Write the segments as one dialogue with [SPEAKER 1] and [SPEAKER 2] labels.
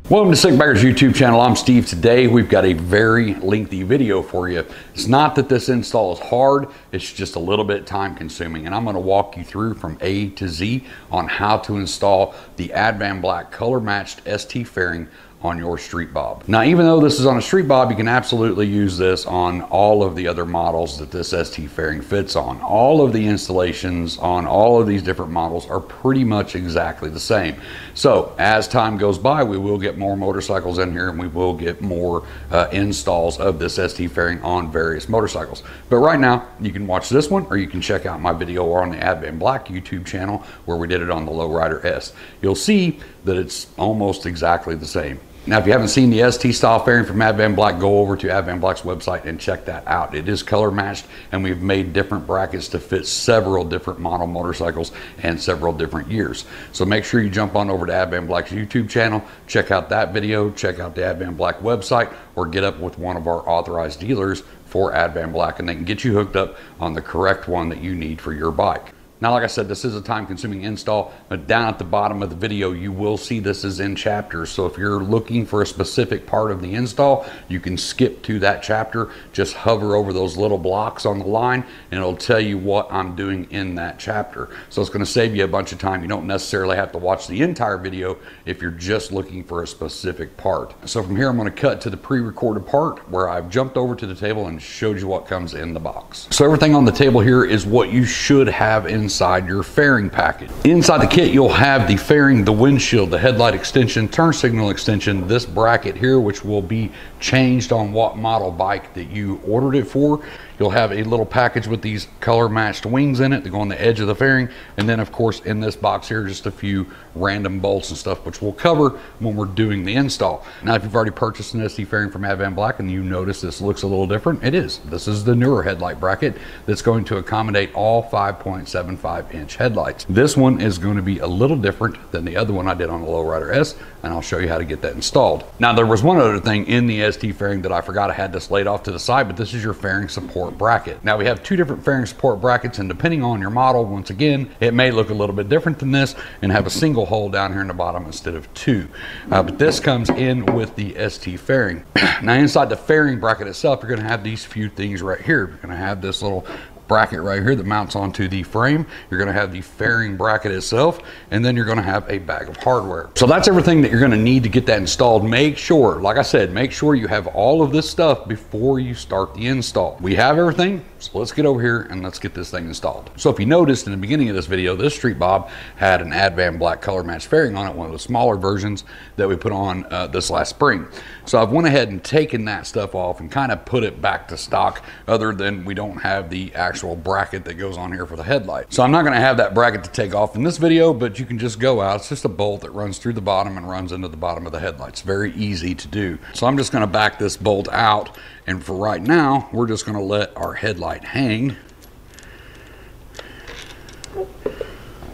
[SPEAKER 1] Welcome to Stickbagger's YouTube channel. I'm Steve. Today we've got a very lengthy video for you. It's not that this install is hard, it's just a little bit time consuming, and I'm going to walk you through from A to Z on how to install the Advanblack color matched ST fairing on your street bob. Now, even though this is on a street bob, you can absolutely use this on all of the other models that this ST fairing fits on. All of the installations on all of these different models are pretty much exactly the same. So as time goes by, we will get more motorcycles in here and we will get more installs of this ST fairing on various motorcycles. But right now, you can watch this one or you can check out my video on the Advanblack YouTube channel where we did it on the Lowrider S. You'll see that it's almost exactly the same. Now, if you haven't seen the ST style fairing from Advanblack, go over to Advanblack's website and check that out. It is color matched, and we've made different brackets to fit several different model motorcycles and several different years. So make sure you jump on over to Advanblack's YouTube channel, check out that video, check out the Advanblack website, or get up with one of our authorized dealers for Advanblack, and they can get you hooked up on the correct one that you need for your bike. Now, like I said, this is a time-consuming install, but down at the bottom of the video, you will see this is in chapters. So if you're looking for a specific part of the install, you can skip to that chapter. Just hover over those little blocks on the line, and it'll tell you what I'm doing in that chapter. So it's going to save you a bunch of time. You don't necessarily have to watch the entire video if you're just looking for a specific part. So from here, I'm going to cut to the pre-recorded part where I've jumped over to the table and showed you what comes in the box. So everything on the table here is what you should have inside your fairing package. Inside the kit, you'll have the fairing, the windshield, the headlight extension, turn signal extension, this bracket here, which will be changed on what model bike that you ordered it for. You'll have a little package with these color matched wings in it that go on the edge of the fairing. And then of course in this box here, just a few random bolts and stuff, which we'll cover when we're doing the install. Now, if you've already purchased an ST fairing from Advanblack and you notice this looks a little different, it is. This is the newer headlight bracket that's going to accommodate all 5.75 inch headlights. This one is going to be a little different than the other one I did on the Lowrider S, and I'll show you how to get that installed. Now, there was one other thing in the ST fairing that I forgot. I had this laid off to the side, but this is your fairing support bracket. Now, we have two different fairing support brackets, and depending on your model, once again, it may look a little bit different than this and have a single hole down here in the bottom instead of two. But this comes in with the ST fairing. Now, inside the fairing bracket itself, you're going to have these few things right here. You're going to have this little bracket right here that mounts onto the frame. You're going to have the fairing bracket itself, and then you're going to have a bag of hardware. So that's everything that you're going to need to get that installed. Make sure, like I said, make sure you have all of this stuff before you start the install. We have everything, so let's get over here and let's get this thing installed. So if you noticed in the beginning of this video, this street bob had an Advanblack color match fairing on it, one of the smaller versions that we put on this last spring. So I've went ahead and taken that stuff off and kind of put it back to stock, other than we don't have the actual bracket that goes on here for the headlight. So I'm not going to have that bracket to take off in this video, but you can just go out. It's just a bolt that runs through the bottom and runs into the bottom of the headlights. Very easy to do. So I'm just going to back this bolt out, and for right now, we're just going to let our headlight hang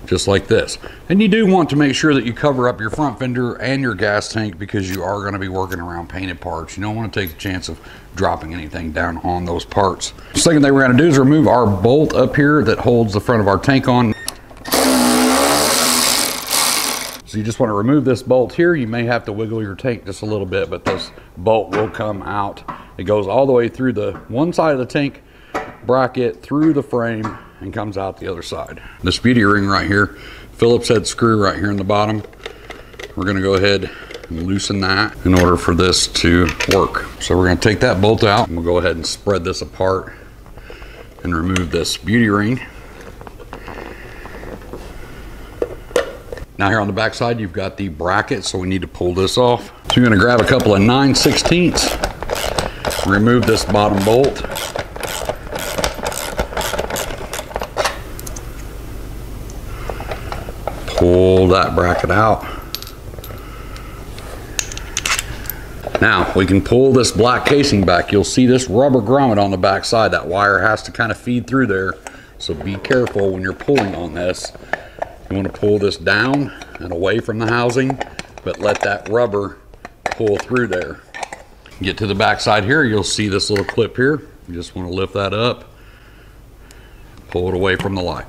[SPEAKER 1] just like this. And you do want to make sure that you cover up your front fender and your gas tank, because you are going to be working around painted parts. You don't want to take the chance of dropping anything down on those parts. The second thing we're going to do is remove our bolt up here that holds the front of our tank on. So you just want to remove this bolt here. You may have to wiggle your tank just a little bit, but this bolt will come out. It goes all the way through the one side of the tank bracket, through the frame, and comes out the other side. This beauty ring right here, Phillips head screw right here in the bottom. We're going to go ahead and loosen that in order for this to work. So we're going to take that bolt out, and we'll go ahead and spread this apart and remove this beauty ring. Now here on the back side, you've got the bracket, so we need to pull this off. So you're going to grab a couple of 9/16, remove this bottom bolt. Pull that bracket out. Now we can pull this black casing back. You'll see this rubber grommet on the back side. That wire has to kind of feed through there, so be careful when you're pulling on this. You want to pull this down and away from the housing, but let that rubber pull through there. Get to the back side here, you'll see this little clip here. You just want to lift that up, pull it away from the light.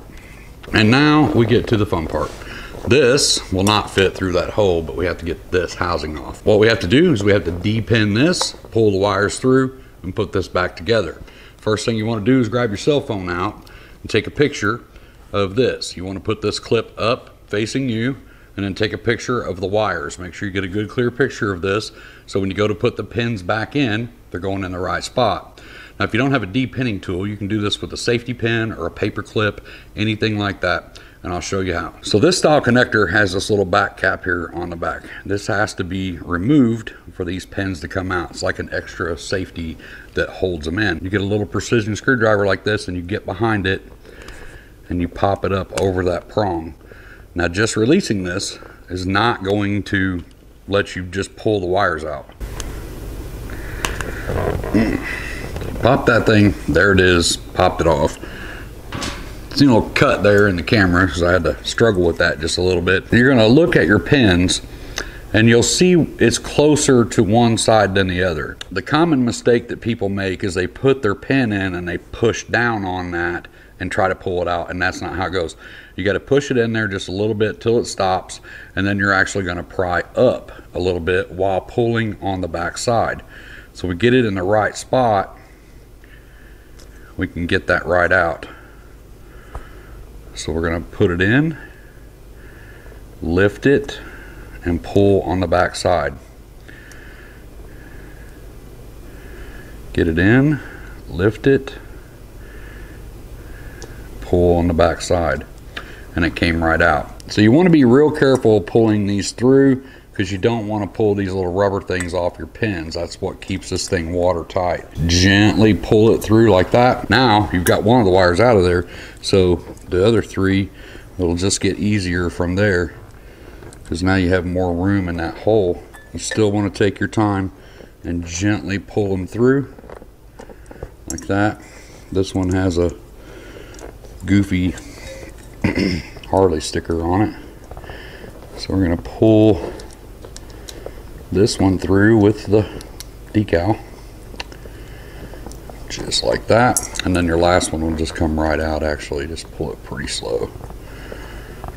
[SPEAKER 1] And now we get to the fun part. This will not fit through that hole, but we have to get this housing off. What we have to do is we have to de-pin this, pull the wires through, and put this back together. First thing you want to do is grab your cell phone out and take a picture of this. You want to put this clip up facing you, and then take a picture of the wires. Make sure you get a good clear picture of this, so when you go to put the pins back in, they're going in the right spot. Now if you don't have a de-pinning tool, you can do this with a safety pin or a paper clip, anything like that, and I'll show you how. So this style connector has this little back cap here on the back. This has to be removed for these pins to come out. It's like an extra safety that holds them in. You get a little precision screwdriver like this, and you get behind it and you pop it up over that prong. Now just releasing this is not going to let you just pull the wires out. Pop that thing, there it is, popped it off. See a little cut there in the camera because I had to struggle with that just a little bit. You're gonna look at your pins and you'll see it's closer to one side than the other. The common mistake that people make is they put their pin in and they push down on that and try to pull it out, and that's not how it goes. You got to push it in there just a little bit till it stops, and then you're actually going to pry up a little bit while pulling on the back side. So we get it in the right spot, we can get that right out. So we're going to put it in, lift it, and pull on the back side. Get it in, lift it, pull on the back side, and it came right out. So you want to be real careful pulling these through, because you don't want to pull these little rubber things off your pins. That's what keeps this thing watertight. Gently pull it through like that. Now you've got one of the wires out of there, so the other three will just get easier from there, because now you have more room in that hole. You still want to take your time and gently pull them through like that. This one has a goofy Harley sticker on it, so we're going to pull this one through with the decal just like that, and then your last one will just come right out. Actually, just pull it pretty slow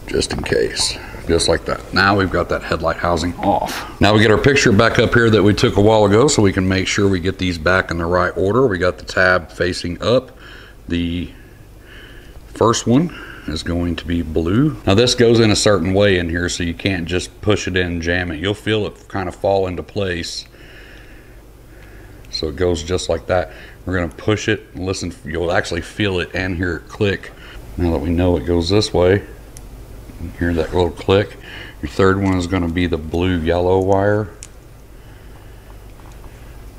[SPEAKER 1] just in case, just like that. Now we've got that headlight housing off. Now we get our picture back up here that we took a while ago, so we can make sure we get these back in the right order. We got the tab facing up. The first one is going to be blue. Now this goes in a certain way in here, so you can't just push it in and jam it. You'll feel it kind of fall into place. So it goes just like that. We're going to push it and listen. You'll actually feel it and hear it click. Now that we know it goes this way, you hear that little click. Your third one is going to be the blue yellow wire.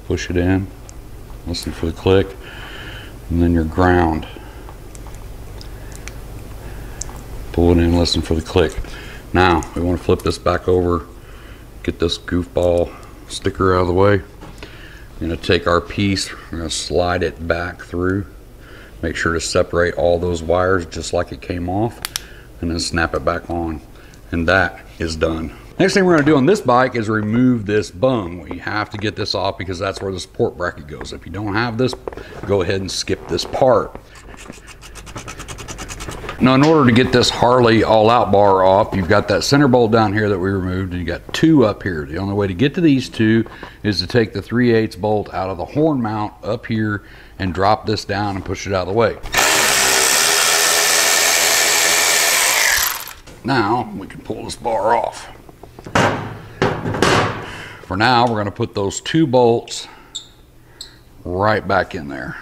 [SPEAKER 1] Push it in, listen for the click, and then your ground. Pull it in, listen for the click. Now we want to flip this back over, get this goofball sticker out of the way. We're going to take our piece, we're going to slide it back through. Make sure to separate all those wires just like it came off, and then snap it back on. And that is done. Next thing we're going to do on this bike is remove this bung. We have to get this off because that's where the support bracket goes. If you don't have this, go ahead and skip this part. Now in order to get this Harley all-out bar off, you've got that center bolt down here that we removed, and you got two up here. The only way to get to these two is to take the 3/8 bolt out of the horn mount up here and drop this down and push it out of the way. Now we can pull this bar off. For now, we're going to put those two bolts right back in there.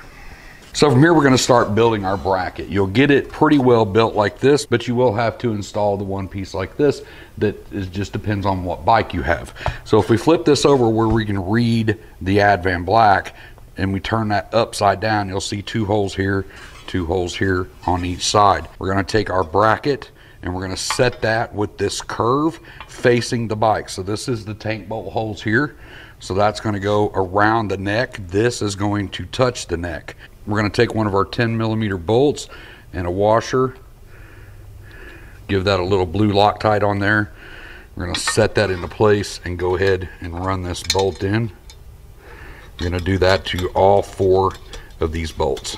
[SPEAKER 1] So from here, we're going to start building our bracket. You'll get it pretty well built like this, but you will have to install the one piece like this that is just depends on what bike you have. So if we flip this over where we can read the Advanblack and we turn that upside down, you'll see two holes here on each side. We're going to take our bracket and we're going to set that with this curve facing the bike. So this is the tank bolt holes here. So that's going to go around the neck. This is going to touch the neck. We're going to take one of our 10mm bolts and a washer, give that a little blue Loctite on there. We're going to set that into place and go ahead and run this bolt in. We're going to do that to all 4 of these bolts.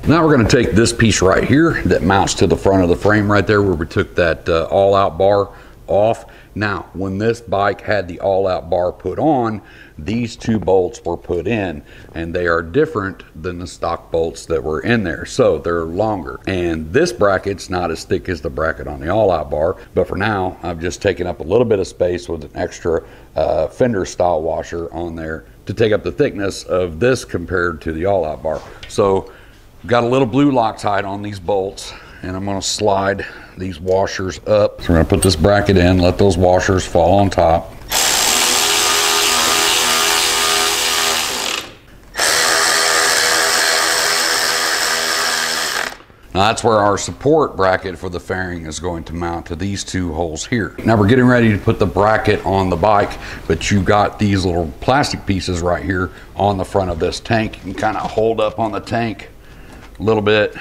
[SPEAKER 1] Now we're going to take this piece right here that mounts to the front of the frame right there where we took that all-out bar off. Now, when this bike had the all-out bar put on, these two bolts were put in, and they are different than the stock bolts that were in there, so they're longer. And this bracket's not as thick as the bracket on the all-out bar, but for now, I've just taken up a little bit of space with an extra fender style washer on there to take up the thickness of this compared to the all-out bar. So, got a little blue Loctite on these bolts, and I'm going to slide these washers up. So we're going to put this bracket in, let those washers fall on top. Now that's where our support bracket for the fairing is going to mount, to these two holes here. Now we're getting ready to put the bracket on the bike, but you got these little plastic pieces right here on the front of this tank. You can kind of hold up on the tank a little bit,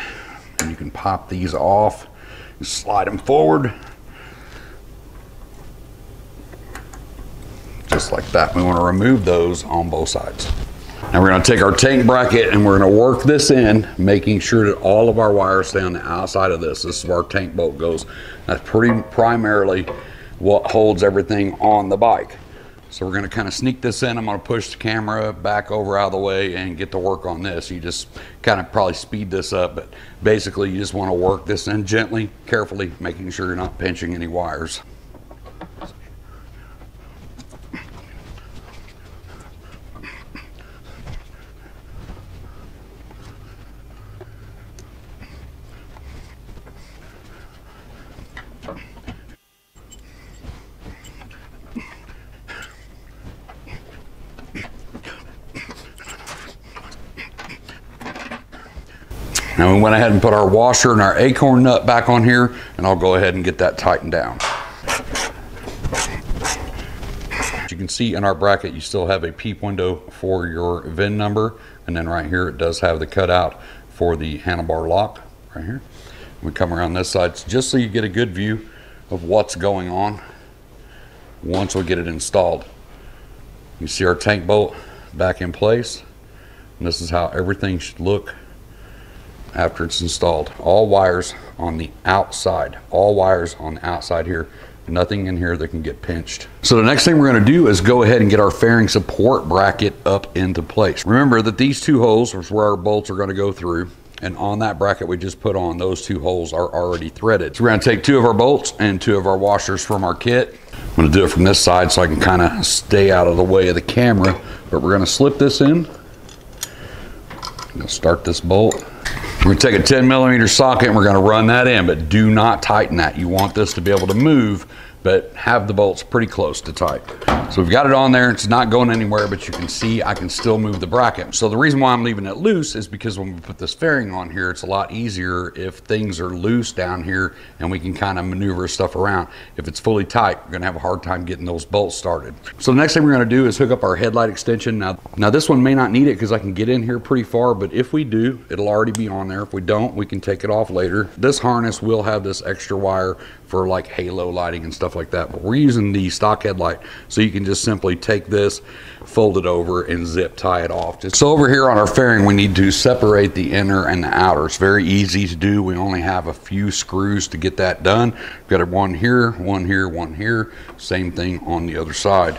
[SPEAKER 1] and you can pop these off and slide them forward just like that. We want to remove those on both sides. Now we're going to take our tank bracket and we're going to work this in, making sure that all of our wires stay on the outside of this. This is where our tank bolt goes. That's primarily what holds everything on the bike. So we're going to kind of sneak this in. I'm going to push the camera back over out of the way and get to work on this. You just kind of probably speed this up, but basically you just want to work this in gently, carefully, making sure you're not pinching any wires. Now we went ahead and put our washer and our acorn nut back on here, and I'll go ahead and get that tightened down. As you can see in our bracket, you still have a peep window for your VIN number, and then right here it does have the cutout for the handlebar lock right here. We come around this side just so you get a good view of what's going on once we get it installed. You see our tank bolt back in place, and this is how everything should look after it's installed. All wires on the outside, all wires on the outside here, nothing in here that can get pinched. So the next thing we're going to do is go ahead and get our fairing support bracket up into place. Remember that these two holes is where our bolts are going to go through, and on that bracket we just put on, those two holes are already threaded. So we're going to take two of our bolts and two of our washers from our kit. I'm going to do it from this side so I can kind of stay out of the way of the camera, but we're going to slip this in. I'm going to start this bolt. We're going to take a 10mm socket and we're going to run that in, but do not tighten that. You want this to be able to move, but have the bolts pretty close to tight. So we've got it on there. It's not going anywhere, but you can see I can still move the bracket. So the reason why I'm leaving it loose is because when we put this fairing on here, it's a lot easier if things are loose down here and we can kind of maneuver stuff around. If it's fully tight, we're going to have a hard time getting those bolts started. So the next thing we're going to do is hook up our headlight extension. Now this one may not need it because I can get in here pretty far, but if we do, it'll already be on there. If we don't, we can take it off later. This harness will have this extra wire for like halo lighting and stuff like that, but we're using the stock headlight, so you can just simply take this, fold it over, and zip tie it off. So over here on our fairing, we need to separate the inner and the outer. It's very easy to do. We only have a few screws to get that done. We've got one here, one here, one here. Same thing on the other side.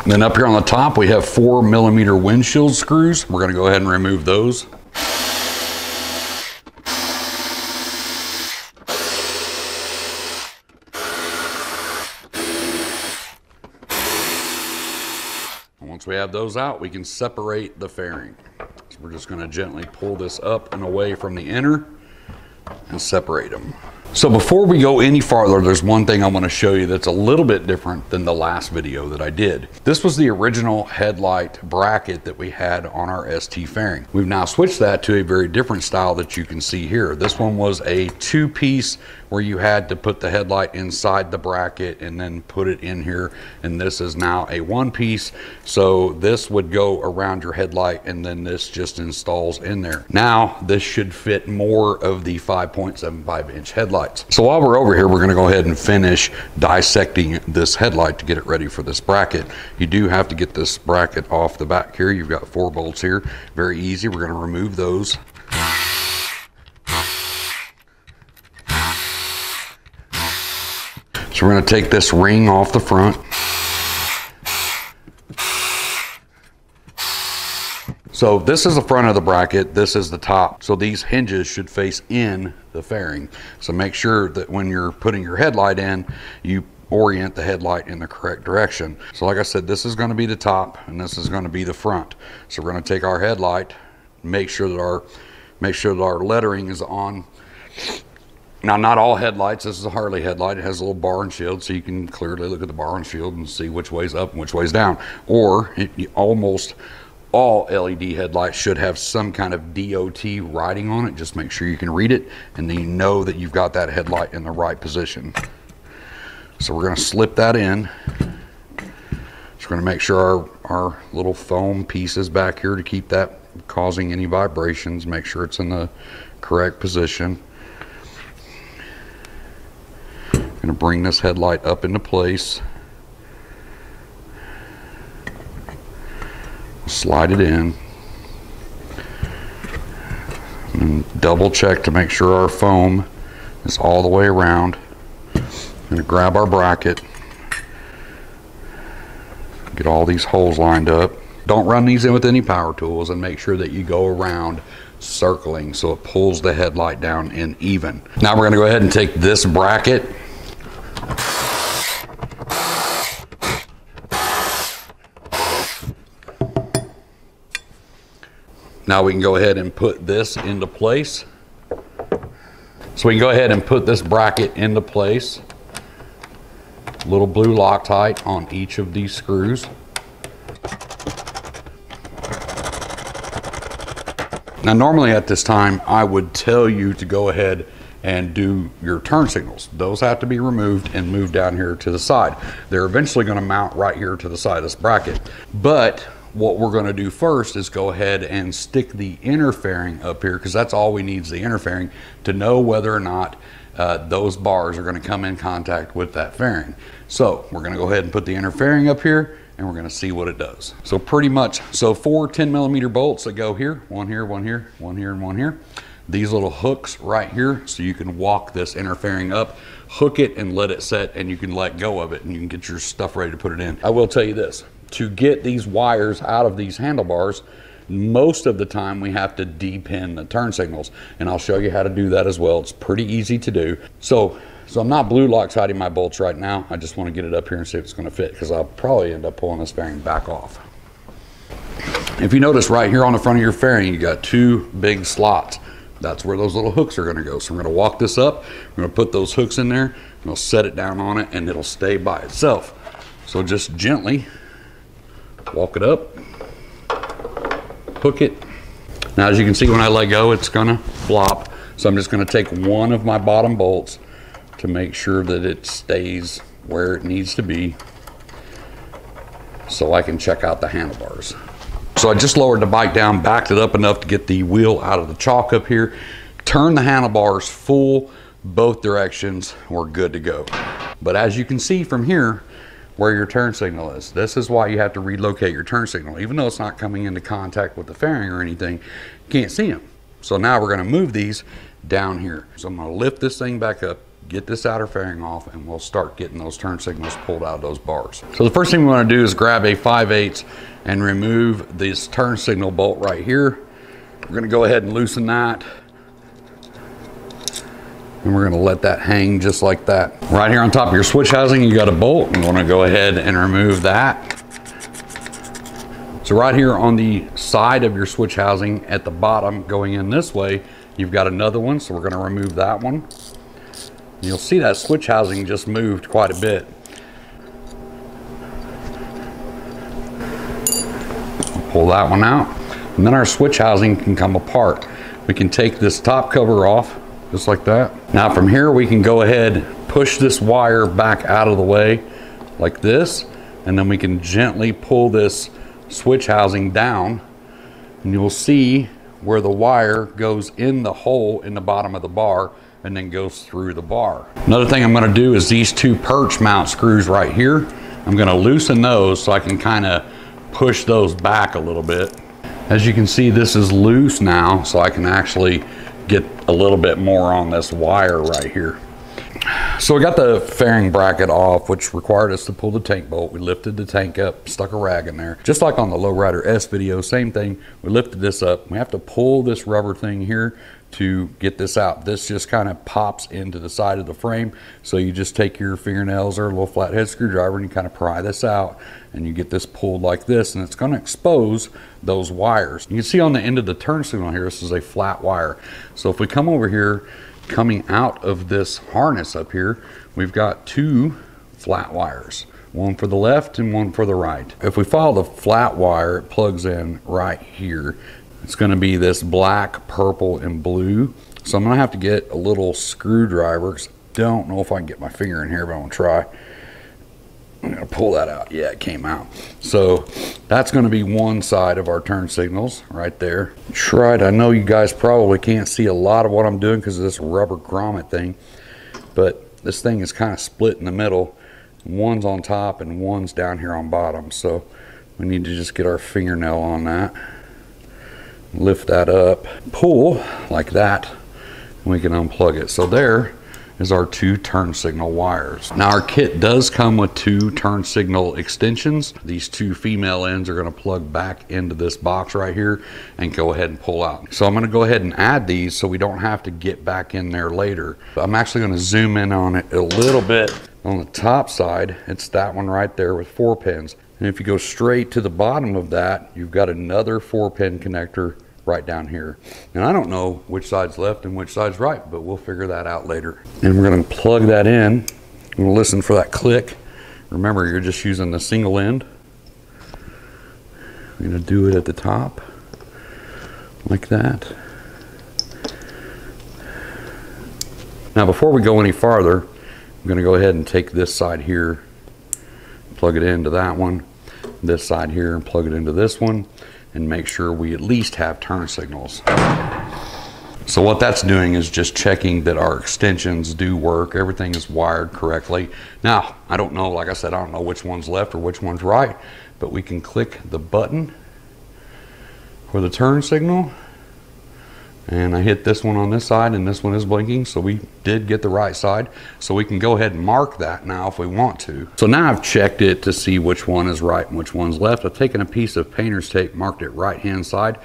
[SPEAKER 1] And then up here on the top, we have 4mm windshield screws. We're going to go ahead and remove those. And once we have those out, we can separate the fairing. So we're just going to gently pull this up and away from the inner and separate them. So before we go any farther, there's one thing I want to show you that's a little bit different than the last video that I did. This was the original headlight bracket that we had on our ST fairing. We've now switched that to a very different style that you can see here. This one was a two-piece where you had to put the headlight inside the bracket and then put it in here. And this is now a one-piece. So this would go around your headlight and then this just installs in there. Now this should fit more of the 5.75-inch headlights. So while we're over here, we're gonna go ahead and finish dissecting this headlight to get it ready for this bracket. You do have to get this bracket off the back here. You've got 4 bolts here. Very easy. We're gonna remove those. So we're going to take this ring off the front. So this is the front of the bracket, this is the top. So these hinges should face in the fairing. So make sure that when you're putting your headlight in, you orient the headlight in the correct direction. So like I said, this is going to be the top and this is going to be the front. So we're going to take our headlight, make sure that our lettering is on. Now, not all headlights, this is a Harley headlight. It has a little bar and shield, so you can clearly look at the bar and shield and see which way's up and which way's down. Or almost all LED headlights should have some kind of DOT writing on it. Just make sure you can read it, and then you know that you've got that headlight in the right position. So we're gonna slip that in. Just gonna make sure our little foam piece is back here to keep that causing any vibrations. Make sure it's in the correct position. Going to bring this headlight up into place, slide it in, and double check to make sure our foam is all the way around. Going to grab our bracket, get all these holes lined up. Don't run these in with any power tools, and make sure that you go around circling so it pulls the headlight down in even. Now we're going to go ahead and take this bracket Now we can go ahead and put this into place. So we can go ahead and put this bracket into place. Little blue Loctite on each of these screws. Now normally at this time I would tell you to go ahead and do your turn signals. Those have to be removed and moved down here to the side. They're eventually going to mount right here to the side of this bracket. But what we're going to do first is go ahead and stick the inner fairing up here, because that's all we need is the inner fairing to know whether or not those bars are going to come in contact with that fairing. So we're going to go ahead and put the inner fairing up here, and we're going to see what it does. So pretty much, so 4 10mm bolts that go here, one here, one here, one here, and one here. These little hooks right here, so you can walk this inner fairing up, hook it and let it set, and you can let go of it and you can get your stuff ready to put it in. I will tell you this, to get these wires out of these handlebars, most of the time we have to de-pin the turn signals, and I'll show you how to do that as well. It's pretty easy to do. So I'm not blue Loctiting my bolts right now. I just want to get it up here and see if it's going to fit, because I'll probably end up pulling this fairing back off. If you notice right here on the front of your fairing, you got 2 big slots. That's where those little hooks are going to go. So we're going to walk this up. We're going to put those hooks in there, and we'll set it down on it, and it'll stay by itself. So just gently walk it up, hook it. Now as you can see, when I let go, it's going to flop. So I'm just going to take one of my bottom bolts to make sure that it stays where it needs to be, so I can check out the handlebars. So I just lowered the bike down, backed it up enough to get the wheel out of the chalk up here, turn the handlebars full, both directions, we're good to go. But as you can see from here, where your turn signal is, this is why you have to relocate your turn signal. Even though it's not coming into contact with the fairing or anything, you can't see them. So now we're going to move these down here. So I'm going to lift this thing back up, get this outer fairing off, and we'll start getting those turn signals pulled out of those bars. So the first thing we want to do is grab a 5/8 and remove this turn signal bolt right here. We're going to go ahead and loosen that, and we're going to let that hang just like that. Right here on top of your switch housing, you got a bolt, and we're going to go ahead and remove that. So right here on the side of your switch housing at the bottom going in this way, you've got another one, so we're going to remove that one. You'll see that switch housing just moved quite a bit. Pull that one out, and then our switch housing can come apart. We can take this top cover off, just like that. Now from here, we can go ahead, push this wire back out of the way, like this, and then we can gently pull this switch housing down, and you'll see where the wire goes in the hole in the bottom of the bar and then goes through the bar. Another thing I'm gonna do is these two perch mount screws right here, I'm gonna loosen those so I can kind of push those back a little bit. As you can see, this is loose now, so I can actually get a little bit more on this wire right here. So we got the fairing bracket off, which required us to pull the tank bolt. We lifted the tank up, stuck a rag in there. Just like on the Lowrider S video, same thing. We lifted this up. We have to pull this rubber thing here to get this out. This just kind of pops into the side of the frame. So you just take your fingernails or a little flathead screwdriver and you kind of pry this out, and you get this pulled like this, and it's going to expose those wires. You can see on the end of the turn signal here, this is a flat wire. So if we come over here, coming out of this harness up here, we've got two flat wires, one for the left and one for the right. If we follow the flat wire, it plugs in right here. It's going to be this black, purple, and blue. So I'm going to have to get a little screwdriver, because I don't know if I can get my finger in here, but I'm going to try. I'm going to pull that out. Yeah, it came out. So that's going to be one side of our turn signals right there. Right, I know you guys probably can't see a lot of what I'm doing because of this rubber grommet thing, but this thing is kind of split in the middle. One's on top and one's down here on bottom. So we need to just get our fingernail on that. Lift that up, pull like that, and we can unplug it. So there is our two turn signal wires. Now our kit does come with two turn signal extensions. These two female ends are going to plug back into this box right here and go ahead and pull out. So I'm going to go ahead and add these so we don't have to get back in there later. I'm actually going to zoom in on it a little bit. On the top side, it's that one right there with 4 pins. And if you go straight to the bottom of that, you've got another 4-pin connector right down here. And I don't know which side's left and which side's right, but we'll figure that out later. And we're going to plug that in. We'll listen for that click. Remember, you're just using the single end. I'm going to do it at the top, like that. Now, before we go any farther, I'm going to go ahead and take this side here, plug it into that one, this side here, and plug it into this one, and make sure we at least have turn signals. So what that's doing is just checking that our extensions do work, everything is wired correctly. Now, I don't know, like I said, I don't know which one's left or which one's right, but we can click the button for the turn signal, and I hit this one on this side and this one is blinking, so we did get the right side. So we can go ahead and mark that now if we want to. So now I've checked it to see which one is right and which one's left. I've taken a piece of painter's tape, marked it right hand side.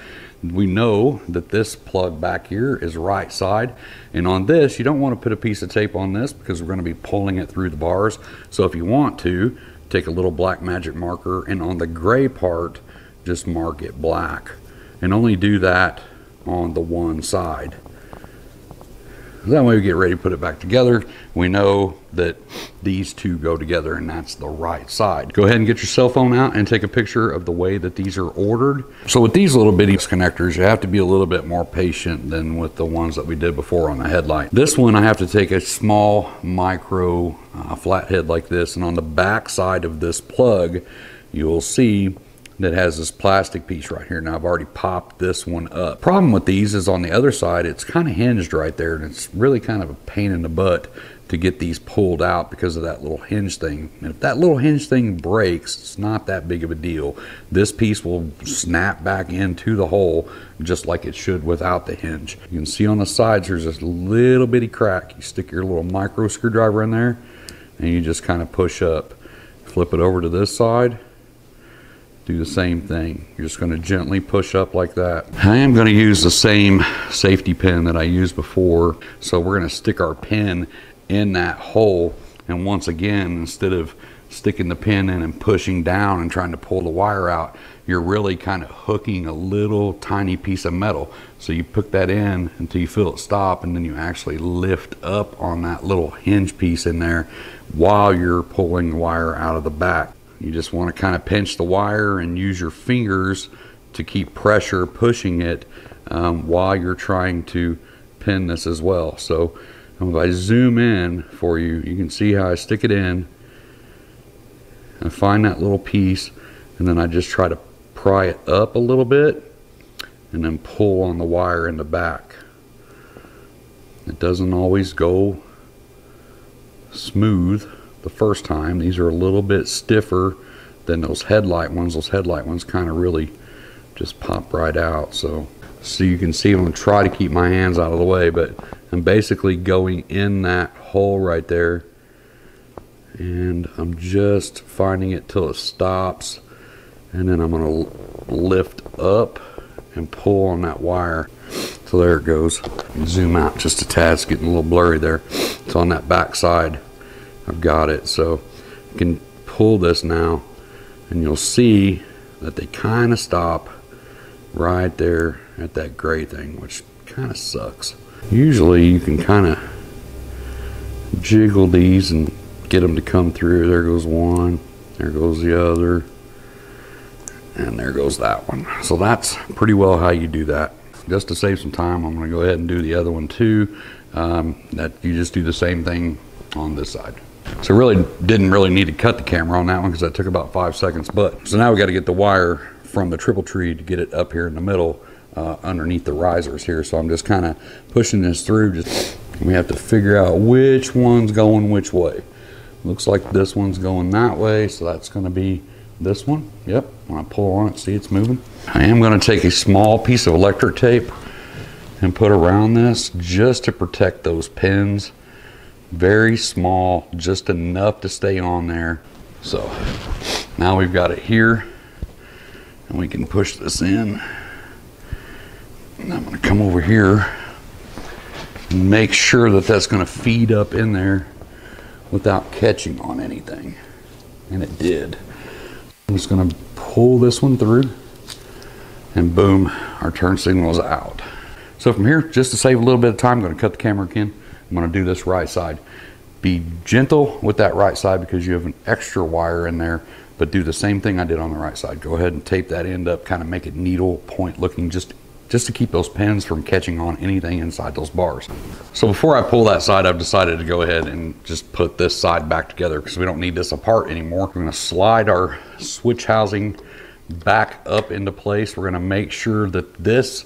[SPEAKER 1] We know that this plug back here is right side, and on this you don't want to put a piece of tape on this because we're going to be pulling it through the bars. So if you want to, take a little black magic marker and on the gray part just mark it black, and only do that on the one side. That way we get ready to put it back together. We know that these two go together and that's the right side. Go ahead and get your cell phone out and take a picture of the way that these are ordered. So with these little bitty connectors, you have to be a little bit more patient than with the ones that we did before on the headlight. This one I have to take a small micro flathead like this, and on the back side of this plug you'll see that has this plastic piece right here. Now I've already popped this one up. Problem with these is on the other side, it's kind of hinged right there, and it's really kind of a pain in the butt to get these pulled out because of that little hinge thing. And if that little hinge thing breaks, it's not that big of a deal. This piece will snap back into the hole just like it should without the hinge. You can see on the sides there's this little bitty crack. You stick your little micro screwdriver in there and you just kind of push up. Flip it over to this side. Do the same thing. You're just going to gently push up like that. I am going to use the same safety pin that I used before. So we're going to stick our pin in that hole. And once again, instead of sticking the pin in and pushing down and trying to pull the wire out, you're really kind of hooking a little tiny piece of metal. So you put that in until you feel it stop, and then you actually lift up on that little hinge piece in there while you're pulling the wire out of the back. You just want to kind of pinch the wire and use your fingers to keep pressure pushing it while you're trying to pin this as well. So if I zoom in for you, you can see how I stick it in. I find that little piece, and then I just try to pry it up a little bit and then pull on the wire in the back. It doesn't always go smooth the first time. These are a little bit stiffer than those headlight ones. Those headlight ones kind of really just pop right out. So you can see I'm going to try to keep my hands out of the way, but I'm basically going in that hole right there, and I'm just finding it till it stops, and then I'm going to lift up and pull on that wire. So there it goes. Zoom out just a tad. It's getting a little blurry there. It's on that back side. I've got it. So you can pull this now, and you'll see that they kind of stop right there at that gray thing, which kind of sucks. Usually you can kind of jiggle these and get them to come through. There goes one, there goes the other, and there goes that one. So that's pretty well how you do that. Just to save some time, I'm going to go ahead and do the other one too. That you just do the same thing on this side. So really didn't really need to cut the camera on that one because that took about 5 seconds. But so now we got to get the wire from the triple tree to get it up here in the middle underneath the risers here. So I'm just kind of pushing this through. We have to figure out which one's going which way. Looks like this one's going that way, so that's going to be this one. Yep, when I pull on it, see it's moving. I am going to take a small piece of electric tape and put around this just to protect those pins. Very small, just enough to stay on there. So now we've got it here, and we can push this in. And I'm going to come over here and make sure that that's going to feed up in there without catching on anything. And it did. I'm just going to pull this one through, and boom, our turn signal is out. So from here, just to save a little bit of time, I'm going to cut the camera again. I'm going to do this right side. Be gentle with that right side because you have an extra wire in there, but do the same thing I did on the right side. Go ahead and tape that end up, kind of make it needle point looking, just to keep those pins from catching on anything inside those bars. So before I pull that side, I've decided to go ahead and just put this side back together because we don't need this apart anymore. We're going to slide our switch housing back up into place. We're going to make sure that this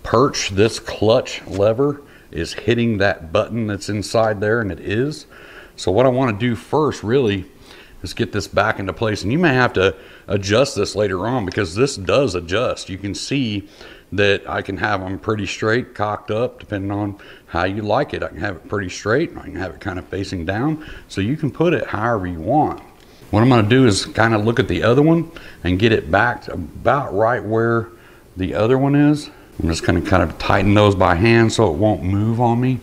[SPEAKER 1] perch, this clutch lever, is hitting that button that's inside there, and it is. So what I want to do first really is get this back into place, and you may have to adjust this later on because this does adjust. You can see that I can have them pretty straight, cocked up, depending on how you like it. I can have it pretty straight, I can have it kind of facing down, so you can put it however you want. What I'm going to do is kind of look at the other one and get it back to about right where the other one is. I'm just going to kind of tighten those by hand so it won't move on me.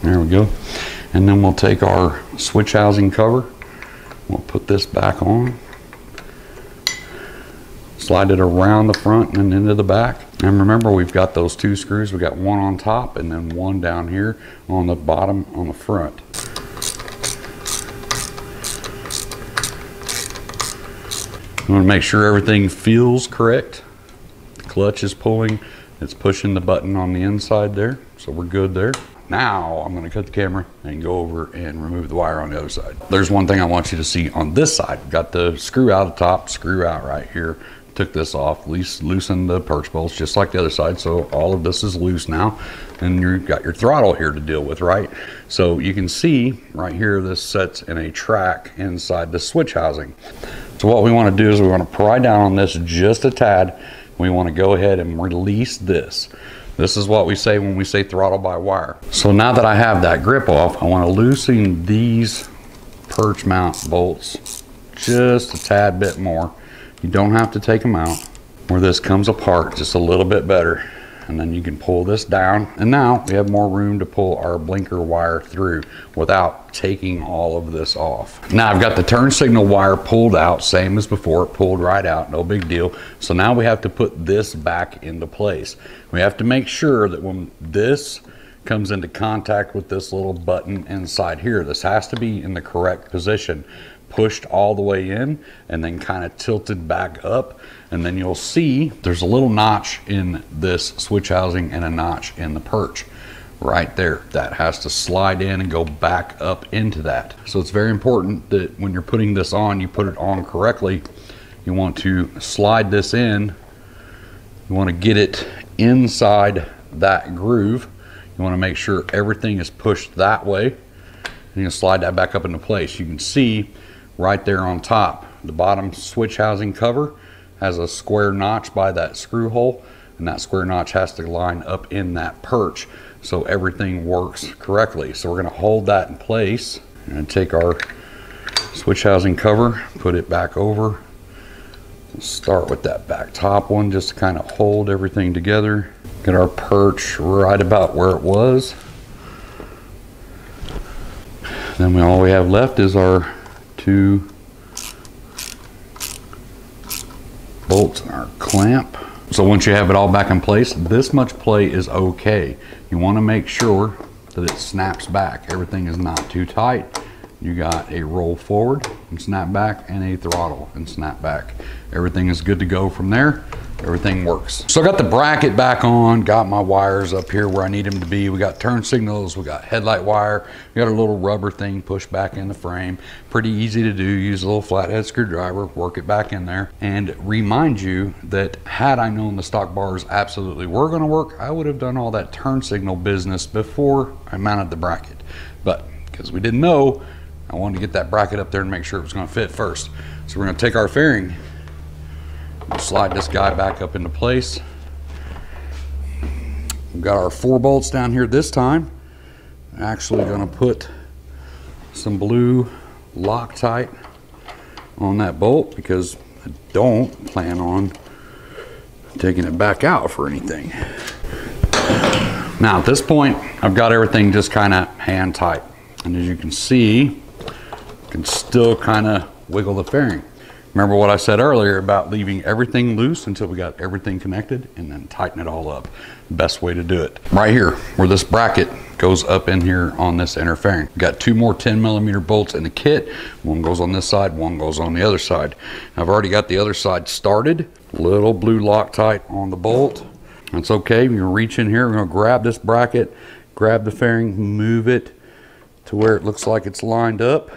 [SPEAKER 1] There we go. And then we'll take our switch housing cover. We'll put this back on. Slide it around the front and into the back. And remember, we've got those two screws. We got one on top and then one down here on the bottom on the front. I'm going to make sure everything feels correct. The clutch is pulling. It's pushing the button on the inside there, so we're good there. Now I'm going to cut the camera and go over and remove the wire on the other side. There's one thing I want you to see on this side. Got the screw out of the top, screw out right here. Took this off, loosened the perch bolts just like the other side, so all of this is loose now. And you've got your throttle here to deal with, right? So you can see right here, this sets in a track inside the switch housing. So what we want to do is we want to pry down on this just a tad. We want to go ahead and release this. This is what we say when we say throttle by wire. So now that I have that grip off, I want to loosen these perch mount bolts just a tad bit more. You don't have to take them out. Where this comes apart just a little bit better. and then you can pull this down, and now we have more room to pull our blinker wire through without taking all of this off. Now I've got the turn signal wire pulled out, same as before, it pulled right out, no big deal. So now we have to put this back into place. We have to make sure that when this comes into contact with this little button inside here, this has to be in the correct position, pushed all the way in and then kind of tilted back up, and then you'll see there's a little notch in this switch housing and a notch in the perch right there. That has to slide in and go back up into that. So it's very important that when you're putting this on, you put it on correctly. You want to slide this in, you want to get it inside that groove. You want to make sure everything is pushed that way. You can slide that back up into place. You can see right there on top, the bottom switch housing cover has a square notch by that screw hole, and that square notch has to line up in that perch so everything works correctly. So we're going to hold that in place and take our switch housing cover, put it back over. Start with that back top one just to kind of hold everything together. Get our perch right about where it was. Then all we have left is our 2 bolts and our clamp. So once you have it all back in place, this much play is okay. You want to make sure that it snaps back. Everything is not too tight. You got a roll forward and snap back and a throttle and snap back. Everything is good to go from there. Everything works. So I got the bracket back on, got my wires up here where I need them to be. We got turn signals, we got headlight wire, we got a little rubber thing pushed back in the frame. Pretty easy to do. Use a little flathead screwdriver, work it back in there, and remind you that had I known the stock bars absolutely were gonna work, I would have done all that turn signal business before I mounted the bracket. But because we didn't know, I wanted to get that bracket up there and make sure it was gonna fit first. So we're gonna take our fairing, slide this guy back up into place. We've got our 4 bolts down here this time. I'm actually going to put some blue Loctite on that bolt because I don't plan on taking it back out for anything. Now at this point, I've got everything just kind of hand tight. And as you can see, I can still kind of wiggle the fairing. Remember what I said earlier about leaving everything loose until we got everything connected and then tighten it all up. Best way to do it. Right here, where this bracket goes up in here on this inner fairing. We've got 2 more 10mm bolts in the kit. One goes on this side, one goes on the other side. I've already got the other side started. Little blue Loctite on the bolt. That's okay, you're gonna reach in here, we're gonna grab this bracket, grab the fairing, move it to where it looks like it's lined up.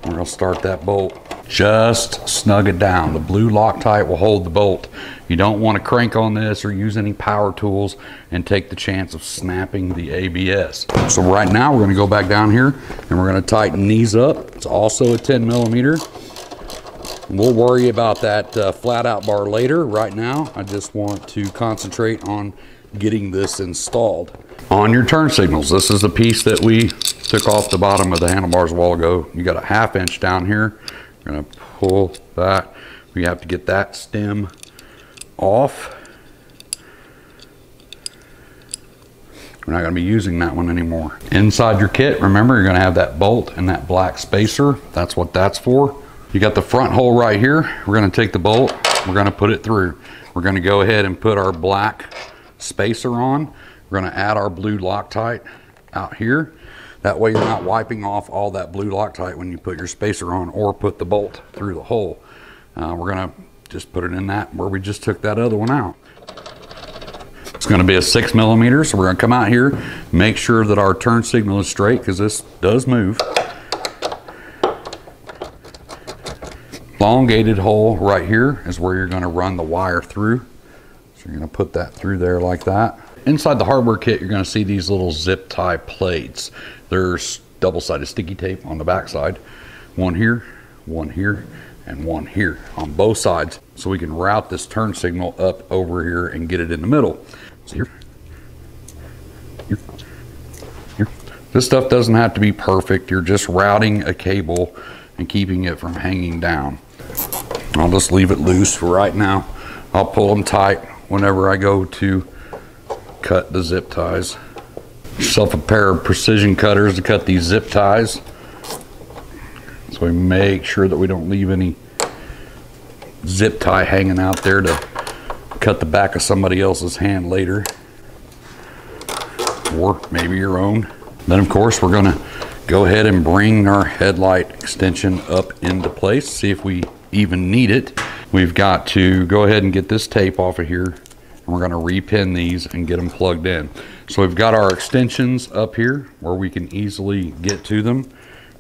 [SPEAKER 1] We're going to start that bolt. Just snug it down. The blue Loctite will hold the bolt. You don't want to crank on this or use any power tools and take the chance of snapping the ABS. So right now we're going to go back down here and we're going to tighten these up. It's also a 10mm. We'll worry about that flat out bar later. Right now I just want to concentrate on getting this installed. On your turn signals, this is the piece that we took off the bottom of the handlebars a while ago. You got a 1/2 inch down here. You're gonna pull that. We have to get that stem off. We're not gonna be using that one anymore. Inside your kit, remember, you're gonna have that bolt and that black spacer. That's what that's for. You got the front hole right here. We're gonna take the bolt, we're gonna put it through. We're gonna go ahead and put our black spacer on. We're gonna add our blue Loctite out here. That way you're not wiping off all that blue Loctite when you put your spacer on or put the bolt through the hole. We're gonna just put it in that where we just took that other one out. It's gonna be a 6mm, so we're gonna come out here, make sure that our turn signal is straight because this does move. Elongated hole right here is where you're gonna run the wire through. So you're gonna put that through there like that. Inside the hardware kit, you're gonna see these little zip tie plates. There's double-sided sticky tape on the back side. One here, and one here on both sides. So we can route this turn signal up over here and get it in the middle. So here. This stuff doesn't have to be perfect. You're just routing a cable and keeping it from hanging down. I'll just leave it loose for right now. I'll pull them tight whenever I go to cut the zip ties. Yourself a pair of precision cutters to cut these zip ties, so we make sure that we don't leave any zip tie hanging out there to cut the back of somebody else's hand later, or maybe your own. Then of course we're going to go ahead and bring our headlight extension up into place, see if we even need it. We've got to go ahead and get this tape off of here, and we're going to repin these and get them plugged in. So we've got our extensions up here where we can easily get to them.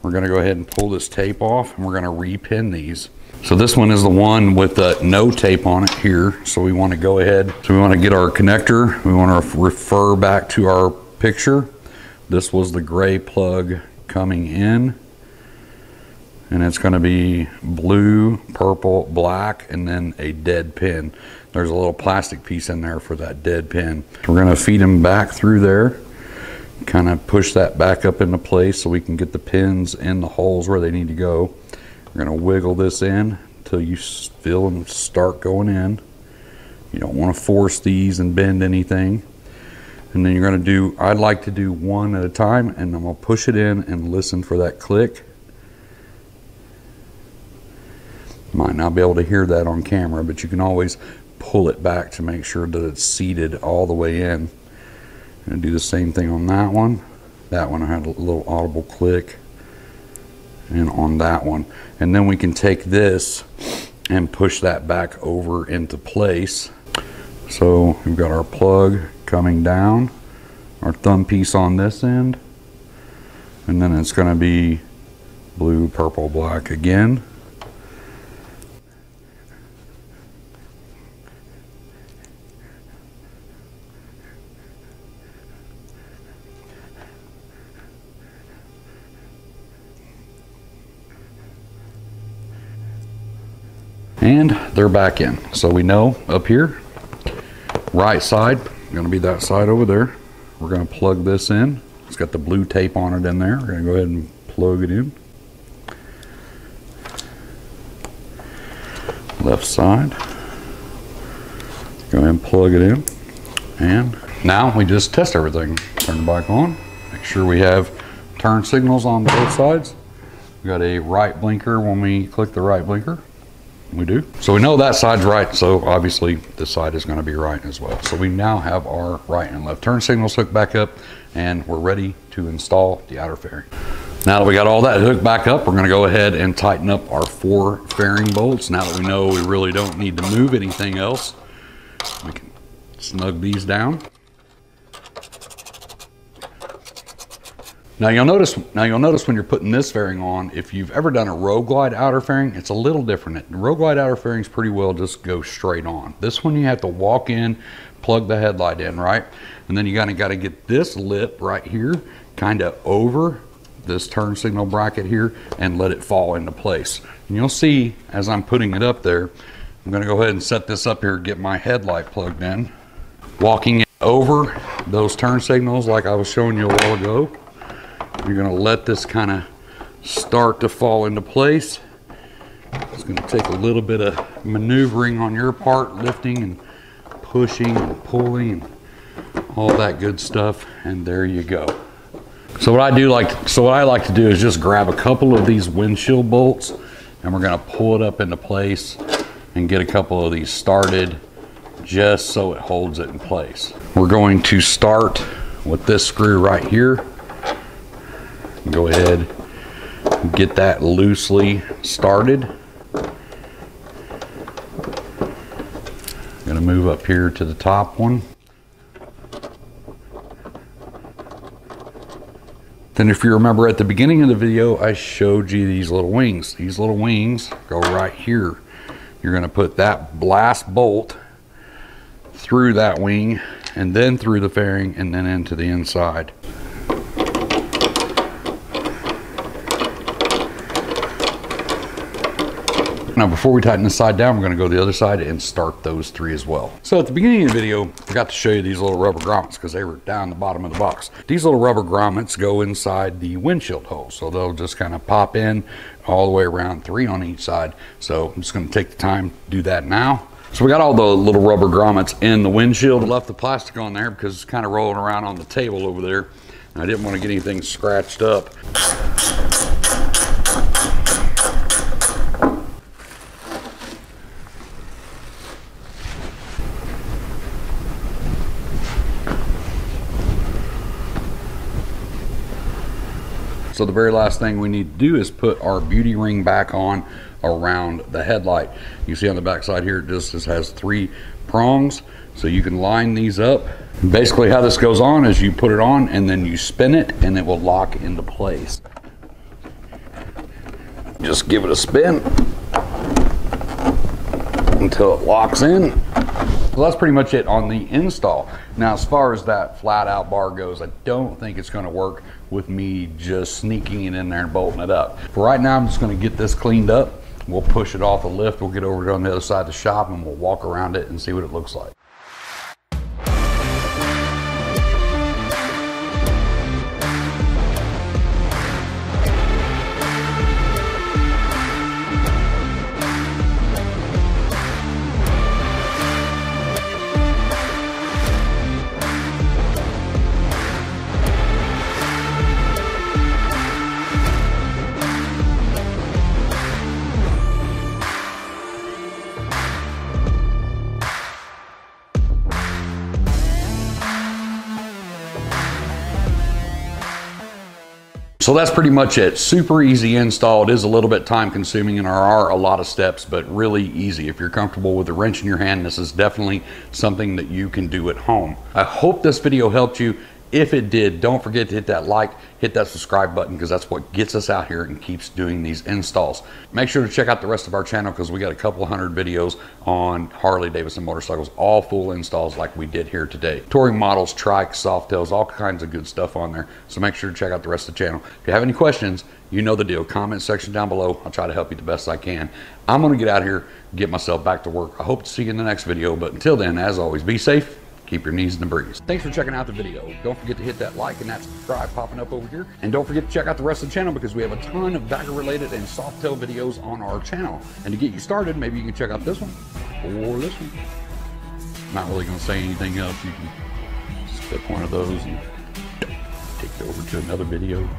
[SPEAKER 1] We're going to go ahead and pull this tape off, and we're going to repin these. So this one is the one with no tape on it here. So we want to go ahead, so we want to get our connector. We want to refer back to our picture. This was the gray plug coming in, and it's going to be blue, purple, black, and then a dead pin. There's a little plastic piece in there for that dead pin. We're going to feed them back through there, kind of push that back up into place so we can get the pins in the holes where they need to go. We're going to wiggle this in until you feel them start going in. You don't want to force these and bend anything. And then you're going to do, I'd like to do one at a time, and I'm going to push it in and listen for that click. Might not be able to hear that on camera, but you can always pull it back to make sure that it's seated all the way in. And do the same thing on that one. That one I had a little audible click, and on that one. And then we can take this and push that back over into place. So we've got our plug coming down, our thumb piece on this end, and then it's going to be blue, purple, black again. And they're back in. So we know up here, right side, going to be that side over there. We're going to plug this in. It's got the blue tape on it in there. We're going to go ahead and plug it in. Left side. Go ahead and plug it in. And now we just test everything. Turn the bike on. Make sure we have turn signals on both sides. We got a right blinker when we click the right blinker. We do. So we know that side's right, so obviously this side is going to be right as well. So we now have our right and left turn signals hooked back up, and we're ready to install the outer fairing. Now that we got all that hooked back up, we're going to go ahead and tighten up our 4 fairing bolts. Now that we know we really don't need to move anything else, we can snug these down. Now you'll notice when you're putting this fairing on, if you've ever done a Road Glide outer fairing, it's a little different. The Road Glide outer fairings pretty well just go straight on. This one you have to walk in, plug the headlight in, right? And then you got to get this lip right here kind of over this turn signal bracket here and let it fall into place. And you'll see as I'm putting it up there, I'm going to go ahead and set this up here, get my headlight plugged in. Walking it over those turn signals like I was showing you a while ago. You're going to let this kind of start to fall into place. It's going to take a little bit of maneuvering on your part, lifting and pushing and pulling and all that good stuff, and there you go. So what I like to do is just grab a couple of these windshield bolts, and we're going to pull it up into place and get a couple of these started just so it holds it in place. We're going to start with this screw right here. Go ahead and get that loosely started. I'm going to move up here to the top one. Then if you remember at the beginning of the video, I showed you these little wings. These little wings go right here. You're going to put that blast bolt through that wing and then through the fairing and then into the inside. Now before we tighten this side down, we're gonna go to the other side and start those 3 as well. So at the beginning of the video, I forgot to show you these little rubber grommets because they were down the bottom of the box. These little rubber grommets go inside the windshield hole. So they'll just kind of pop in all the way around, 3 on each side. So I'm just gonna take the time to do that now. So we got all the little rubber grommets in the windshield. I left the plastic on there because it's kind of rolling around on the table over there. And I didn't want to get anything scratched up. So the very last thing we need to do is put our beauty ring back on around the headlight. You see on the back side here, it just has 3 prongs. So you can line these up. Basically how this goes on is you put it on and then you spin it and it will lock into place. Just give it a spin until it locks in. Well, that's pretty much it on the install. Now, as far as that flat out bar goes, I don't think it's gonna work with me just sneaking it in there and bolting it up. For right now, I'm just gonna get this cleaned up. We'll push it off the lift. We'll get over on the other side of the shop and we'll walk around it and see what it looks like. So that's pretty much it. Super easy install. It is a little bit time consuming and there are a lot of steps, but really easy. If you're comfortable with a wrench in your hand, this is definitely something that you can do at home. I hope this video helped you. If it did, don't forget to hit that like, hit that subscribe button because that's what gets us out here and keeps doing these installs. Make sure to check out the rest of our channel because we got a couple hundred videos on Harley Davidson motorcycles, all full installs like we did here today. Touring models, trikes, softails, all kinds of good stuff on there. So make sure to check out the rest of the channel. If you have any questions, you know the deal. Comment section down below. I'll try to help you the best I can. I'm gonna get out here, get myself back to work. I hope to see you in the next video, but until then, as always, be safe. Keep your knees in the breeze. Thanks for checking out the video. Don't forget to hit that like and that subscribe popping up over here. And don't forget to check out the rest of the channel because we have a ton of bagger related and softail videos on our channel. And to get you started, maybe you can check out this one or this one. Not really gonna say anything else. You can just click one of those and take it over to another video.